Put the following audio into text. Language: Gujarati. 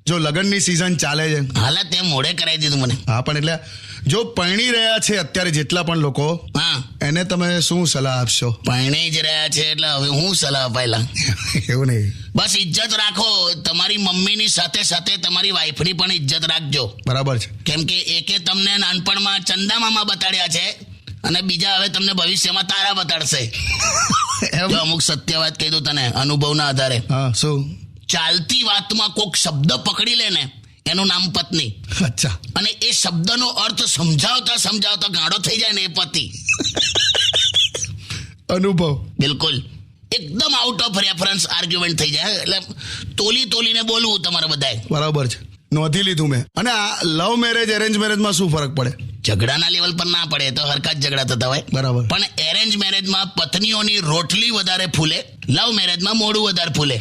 જો લગ્નની સિઝન ચાલે છે, હાલા તે મોડે કરાવી દીધું મને. હા પણ એટલે જો પરણી રહ્યા છે અત્યારે જેટલા પણ લોકો, હા, એને તમે શું સલાહ આપશો? પરણી જ રહ્યા છે એટલે હવે હું સલાહ અપાયેલા. એવું નહીં, બસ ઇજ્જત રાખો. તમારી મમ્મીની સાથે સાથે તમારી વાઈફની પણ ઇજ્જત રાખજો. બરાબર છે. કેમ કે એકે તમને નાનપણમાં ચંદા મામા બતાડ્યા છે અને બીજા હવે તમને ભવિષ્યમાં તારા બતાડશે. જો અમુક સત્ય વાત કહી દઉં તને અનુભવના આધારે. હા, શું? ચાલતી વાતમાં કોઈક શબ્દ પકડી લે ને એનું નામ પત્ની. અચ્છા. અને એ શબ્દનો અર્થ સમજાવતા સમજાવતા ગાંડો થઈ જાય ને એ પતિ. અનુભવ. બિલકુલ એકદમ આઉટ ઓફ રેફરન્સ આર્ગ્યુમેન્ટ થઈ જાય. એટલે તોલીને બોલવું તમારે બધાએ. બરાબર છે, નોંધી લીધું મેં. અને આ લવ મેરેજ એરેન્જ મેરેજમાં શું ફરક પડે? ઝઘડાના લેવલ પર ના પડે, તો હરકત ઝઘડા થતા હોય. બરાબર. પણ એરેન્જ મેરેજમાં પત્નીઓની રોટલી વધારે ફૂલે, લવ મેરેજમાં મોઢું વધારે ફૂલે.